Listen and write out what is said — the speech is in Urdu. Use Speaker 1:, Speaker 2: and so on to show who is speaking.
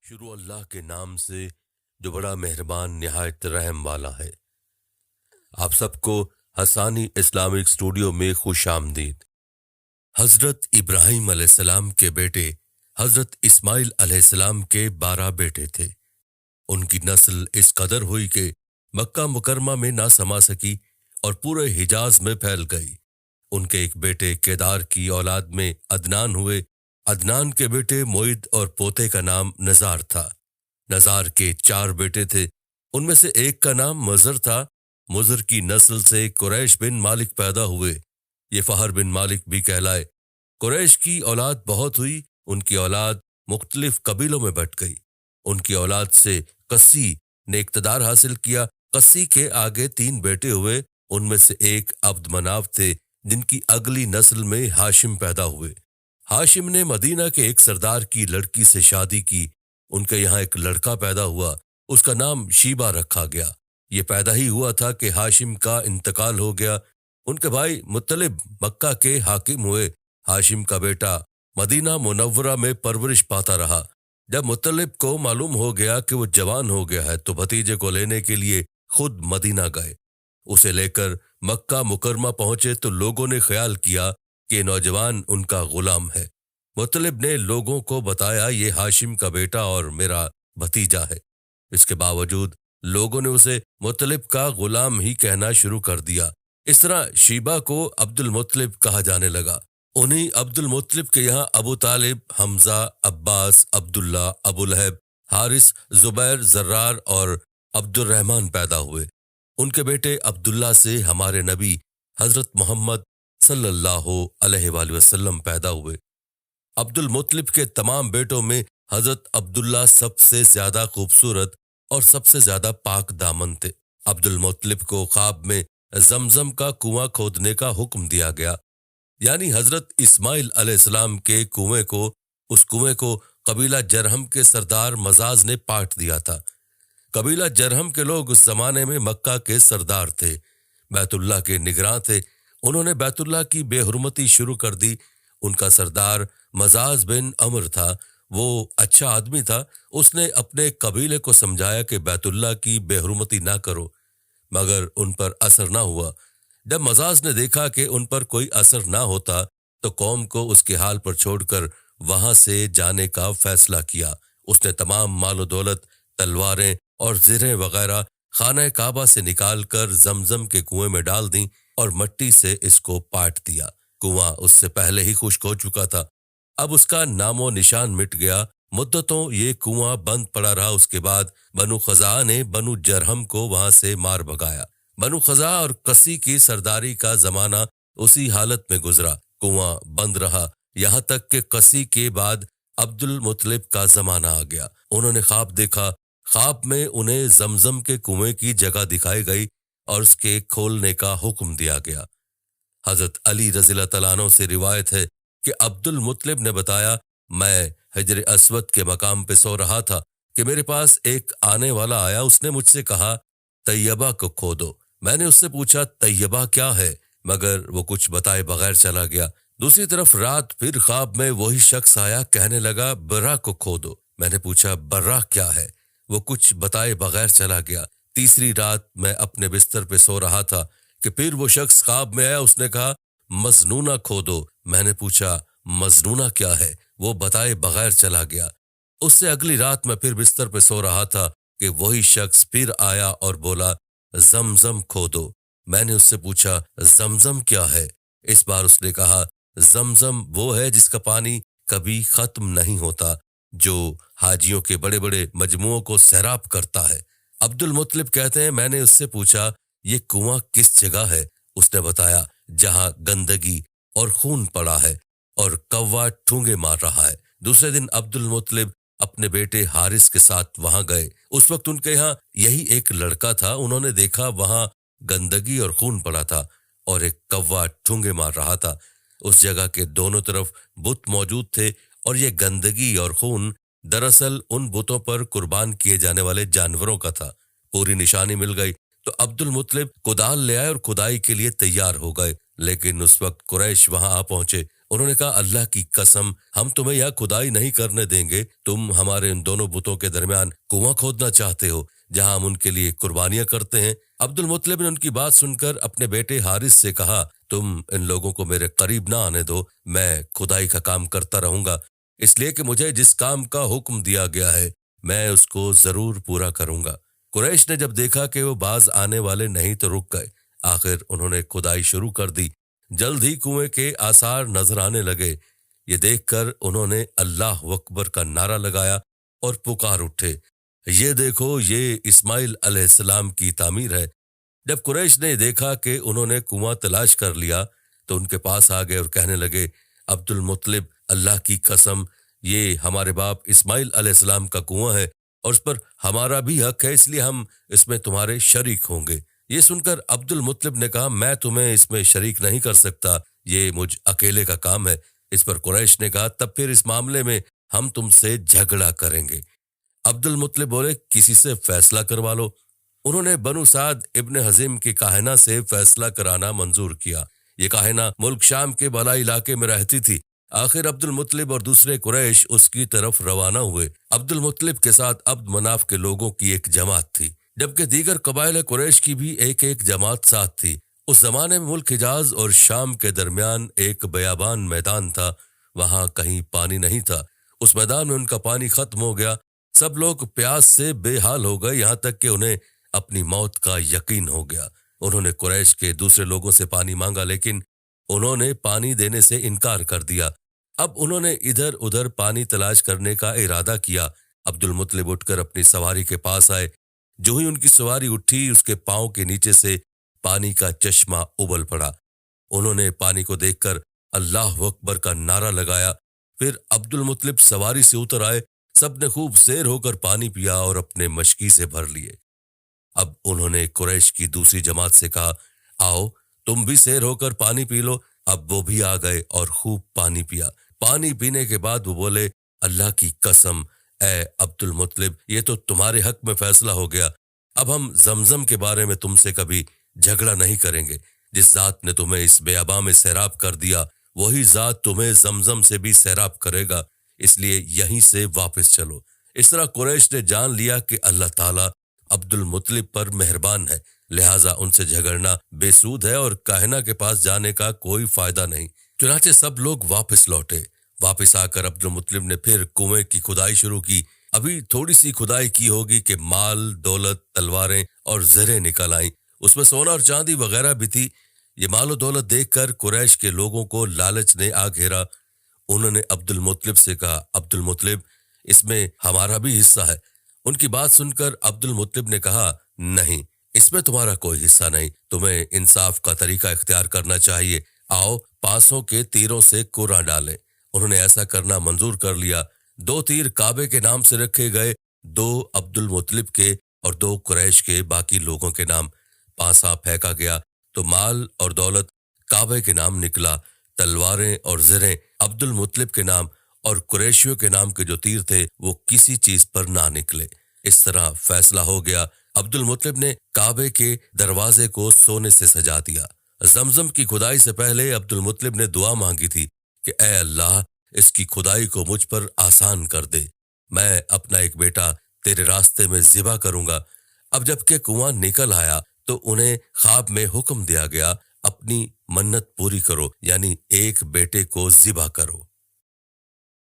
Speaker 1: شروع اللہ کے نام سے جو بڑا مہربان نہایت رحم والا ہے۔ آپ سب کو حسانی اسلامک اسٹوڈیو میں خوش آمدید۔ حضرت ابراہیم علیہ السلام کے بیٹے حضرت اسماعیل علیہ السلام کے 12 بیٹے تھے۔ ان کی نسل اس قدر ہوئی کہ مکہ مکرمہ میں نہ سما سکی اور پورے حجاز میں پھیل گئی۔ ان کے ایک بیٹے کیدار کی اولاد میں عدنان ہوئے۔ عدنان کے بیٹے معید اور پوتے کا نام نزار تھا۔ نزار کے 4 بیٹے تھے، ان میں سے ایک کا نام مضر تھا۔ مضر کی نسل سے قریش بن مالک پیدا ہوئے، یہ فہر بن مالک بھی کہلائے۔ قریش کی اولاد بہت ہوئی، ان کی اولاد مختلف قبیلوں میں بٹ گئی۔ ان کی اولاد سے قسی نے اقتدار حاصل کیا۔ قسی کے آگے 3 بیٹے ہوئے، ان میں سے ایک عبد مناف تھے، جن کی اگلی نسل میں ہاشم پیدا ہوئے۔ ہاشم نے مدینہ کے ایک سردار کی لڑکی سے شادی کی، ان کے یہاں ایک لڑکا پیدا ہوا، اس کا نام شیبہ رکھا گیا۔ یہ پیدا ہی ہوا تھا کہ ہاشم کا انتقال ہو گیا۔ ان کے بھائی مطلب مکہ کے حاکم ہوئے۔ ہاشم کا بیٹا مدینہ منورہ میں پرورش پاتا رہا۔ جب مطلب کو معلوم ہو گیا کہ وہ جوان ہو گیا ہے تو بھتیجے کو لینے کے لیے خود مدینہ گئے۔ اسے لے کر مکہ مکرمہ پہنچے تو لوگوں نے خیال کیا کہ نوجوان ان کا غلام ہے۔ مطلب نے لوگوں کو بتایا یہ ہاشم کا بیٹا اور میرا بھتیجا ہے۔ اس کے باوجود لوگوں نے اسے مطلب کا غلام ہی کہنا شروع کر دیا۔ اس طرح شیبہ کو عبد المطلب کہا جانے لگا۔ انہی عبد المطلب کے یہاں ابو طالب، حمزہ، عباس، عبداللہ، ابو لہب، حارث، زبیر، زرار اور عبد الرحمن پیدا ہوئے۔ ان کے بیٹے عبداللہ سے ہمارے نبی حضرت محمد صلی اللہ علیہ وآلہ وسلم پیدا ہوئے۔ عبد المطلب کے تمام بیٹوں میں حضرت عبداللہ سب سے زیادہ خوبصورت اور سب سے زیادہ پاک دامن تھے۔ عبد المطلب کو خواب میں زمزم کا کنواں کھودنے کا حکم دیا گیا، یعنی حضرت اسماعیل علیہ السلام کے اس کنویں کو قبیلہ جرہم کے سردار مزاز نے پاٹ دیا تھا۔ قبیلہ جرہم کے لوگ اس زمانے میں مکہ کے سردار تھے، بیت اللہ کے نگراں تھے۔ انہوں نے بیت اللہ کی بے حرمتی شروع کر دی۔ ان کا سردار مزاز بن عمر تھا، وہ اچھا آدمی تھا۔ اس نے اپنے قبیلے کو سمجھایا کہ بیت اللہ کی بے حرمتی نہ کرو، مگر ان پر اثر نہ ہوا۔ جب مزاز نے دیکھا کہ ان پر کوئی اثر نہ ہوتا تو قوم کو اس کے حال پر چھوڑ کر وہاں سے جانے کا فیصلہ کیا۔ اس نے تمام مال و دولت، تلواریں اور زرہیں وغیرہ خانہ کعبہ سے نکال کر زمزم کے کنویں میں ڈال دیں اور مٹی سے اس کو پاٹ دیا۔ کنواں اس سے پہلے ہی خشک ہو چکا تھا، اب اس کا نام و نشان مٹ گیا۔ مدتوں یہ کنواں بند پڑا رہا۔ اس کے بعد بنو خزاعہ نے بنو جرہم کو وہاں سے مار بھگایا۔ بنو خزاعہ اور قسی کی سرداری کا زمانہ اسی حالت میں گزرا، کنواں بند رہا، یہاں تک کہ قسی کے بعد عبد المطلب کا زمانہ آ گیا۔ انہوں نے خواب دیکھا، خواب میں انہیں زمزم کے کنویں کی جگہ دکھائی گئی اور اس کے کھولنے کا حکم دیا گیا۔ حضرت علی رضی اللہ تعالیٰ عنہ سے روایت ہے کہ عبد المطلب نے بتایا، میں حجر اسود کے مقام پہ سو رہا تھا کہ میرے پاس ایک آنے والا آیا۔ اس نے مجھ سے کہا طیبہ کو کھودو۔ میں نے اس سے پوچھا طیبہ کیا ہے، مگر وہ کچھ بتائے بغیر چلا گیا۔ دوسری طرف رات پھر خواب میں وہی شخص آیا، کہنے لگا برا کو کھودو۔ میں نے پوچھا برا کیا ہے، وہ کچھ بتائے بغیر چلا گیا۔ تیسری رات میں اپنے بستر پہ سو رہا تھا کہ پھر وہ شخص خواب میں آیا، اس نے کہا مظنونہ کھودو۔ میں نے پوچھا مظنونہ کیا ہے، وہ بتائے بغیر چلا گیا۔ اس سے اگلی رات میں پھر بستر پہ سو رہا تھا کہ وہی شخص پھر آیا اور بولا زمزم کھودو۔ میں نے اس سے پوچھا زمزم کیا ہے، اس بار اس نے کہا زمزم وہ ہے جس کا پانی کبھی ختم نہیں ہوتا، جو حاجیوں کے بڑے بڑے مجموعوں کو سیراب کرتا ہے۔ عبد المطلب کہتے ہیں میں نے اس سے پوچھا یہ کنواں کس جگہ ہے، اس نے بتایا جہاں گندگی اور خون پڑا ہے اور کوا ٹھونگے مار رہا ہے۔ دوسرے دن عبد المطلب اپنے بیٹے حارث کے ساتھ وہاں گئے۔ اس وقت ان کے یہاں یہی ایک لڑکا تھا۔ انہوں نے دیکھا وہاں گندگی اور خون پڑا تھا اور ایک کوا ٹھونگے مار رہا تھا۔ اس جگہ کے دونوں طرف بت موجود تھے اور یہ گندگی اور خون دراصل ان بتوں پر قربان کیے جانے والے جانوروں کا تھا۔ پوری نشانی مل گئی تو عبد المطلب کدال لے آئے اور کھدائی کے لیے تیار ہو گئے، لیکن اس وقت قریش وہاں آ پہنچے۔ انہوں نے کہا اللہ کی قسم ہم تمہیں یہاں کھدائی نہیں کرنے دیں گے، تم ہمارے ان دونوں بتوں کے درمیان کنواں کھودنا چاہتے ہو جہاں ہم ان کے لیے قربانیاں کرتے ہیں۔ عبد المطلب نے ان کی بات سن کر اپنے بیٹے حارث سے کہا تم ان لوگوں کو میرے قریب نہ آنے دو، میں کھدائی کا کام کرتا رہوں گا، اس لیے کہ مجھے جس کام کا حکم دیا گیا ہے میں اس کو ضرور پورا کروں گا۔ قریش نے جب دیکھا کہ وہ باز آنے والے نہیں تو رک گئے، آخر انہوں نے کھدائی شروع کر دی۔ جلد ہی کنویں کے آثار نظر آنے لگے۔ یہ دیکھ کر انہوں نے اللہ اکبر کا نعرہ لگایا اور پکار اٹھے، یہ دیکھو یہ اسماعیل علیہ السلام کی تعمیر ہے۔ جب قریش نے دیکھا کہ انہوں نے کنواں تلاش کر لیا تو ان کے پاس آ گئے اور کہنے لگے عبد المطلب اللہ کی قسم یہ ہمارے باپ اسماعیل علیہ السلام کا کنواں ہے اور اس پر ہمارا بھی حق ہے، اس لیے ہم اس میں تمہارے شریک ہوں گے۔ یہ سن کر عبد المطلب نے کہا میں تمہیں اس میں شریک نہیں کر سکتا، یہ مجھ اکیلے کا کام ہے۔ اس پر قریش نے کہا تب پھر اس معاملے میں ہم تم سے جھگڑا کریں گے۔ عبد المطلب بولے کسی سے فیصلہ کروا لو۔ انہوں نے بنو سعد ابن حزیم کی کاہنہ سے فیصلہ کرانا منظور کیا۔ یہ کاہنہ ملک شام کے بالائی علاقے میں رہتی تھی۔ آخر عبد المطلب اور دوسرے قریش اس کی طرف روانہ ہوئے۔ عبد المطلب کے ساتھ عبد مناف کے لوگوں کی ایک جماعت تھی، جبکہ دیگر قبائل قریش کی بھی ایک ایک جماعت ساتھ تھی۔ اس زمانے میں ملک حجاز اور شام کے درمیان ایک بیابان میدان تھا، وہاں کہیں پانی نہیں تھا۔ اس میدان میں ان کا پانی ختم ہو گیا، سب لوگ پیاس سے بے حال ہو گئے، یہاں تک کہ انہیں اپنی موت کا یقین ہو گیا۔ انہوں نے قریش کے دوسرے لوگوں سے پانی مانگا لیکن انہوں نے پانی دینے سے انکار کر دیا۔ اب انہوں نے ادھر ادھر پانی تلاش کرنے کا ارادہ کیا۔ عبد المطلب اٹھ کر اپنی سواری کے پاس آئے، جو ہی ان کی سواری اٹھی اس کے پاؤں کے نیچے سے پانی کا چشمہ ابل پڑا۔ انہوں نے پانی کو دیکھ کر اللہ اکبر کا نعرہ لگایا، پھر عبد المطلب سواری سے اتر آئے، سب نے خوب سیر ہو کر پانی پیا اور اپنے مشکی سے بھر لیے۔ اب انہوں نے قریش کی دوسری جماعت سے کہا آؤ تم بھی سیر ہو کر پانی پی لو۔ اب وہ بھی آ گئے اور خوب پانی پیا۔ پانی پینے کے بعد وہ بولے اللہ کی قسم اے عبد المطلب یہ تو تمہارے حق میں فیصلہ ہو گیا، اب ہم زمزم کے بارے میں تم سے کبھی جھگڑا نہیں کریں گے۔ جس ذات نے تمہیں اس بیاباں میں سیراب کر دیا وہی ذات تمہیں زمزم سے بھی سیراب کرے گا، اس لیے یہیں سے واپس چلو۔ اس طرح قریش نے جان لیا کہ اللہ تعالیٰ عبد المطلب پر مہربان ہے، لہٰذا ان سے جھگڑنا بے سود ہے اور کاہنہ کے پاس جانے کا کوئی فائدہ نہیں۔ چنانچہ سب لوگ واپس لوٹے۔ واپس آ کر عبد المطلب نے پھر کنویں کی کھدائی شروع کی۔ ابھی تھوڑی سی کھدائی کی ہوگی کہ مال دولت تلواریں اور زریں نکل آئیں، اس میں سونا اور چاندی وغیرہ بھی تھی۔ یہ مال و دولت دیکھ کر قریش کے لوگوں کو لالچ نے آ گھیرا۔ انہوں نے عبد المطلب سے کہا عبد المطلب اس میں ہمارا بھی حصہ ہے۔ ان کی بات سن کر عبد المطلب نے کہا نہیں، اس میں تمہارا کوئی حصہ نہیں، تمہیں انصاف کا طریقہ اختیار کرنا چاہیے، آؤ 500 کے تیروں سے قرعہ ڈالیں۔ انہوں نے ایسا کرنا منظور کر لیا۔ 2 تیر کعبے کے نام سے رکھے گئے، 2 عبد المطلب کے اور 2 قریش کے باقی لوگوں کے نام۔ پانسا پھینکا گیا تو مال اور دولت کعبے کے نام نکلا، تلواریں اور زریں عبد المطلب کے نام اور قریشیوں کے نام کے جو تیر تھے وہ کسی چیز پر نہ نکلے۔ اس طرح فیصلہ ہو گیا۔ عبد المطلب نے کعبے کے دروازے کو سونے سے سجا دیا۔ زمزم کی کھدائی سے پہلے عبد المطلب نے دعا مانگی تھی کہ اے اللہ اس کی کھدائی کو مجھ پر آسان کر دے، میں اپنا ایک بیٹا تیرے راستے میں ذبح کروں گا۔ اب جب کہ کنواں نکل آیا تو انہیں خواب میں حکم دیا گیا اپنی منت پوری کرو، یعنی ایک بیٹے کو ذبح کرو۔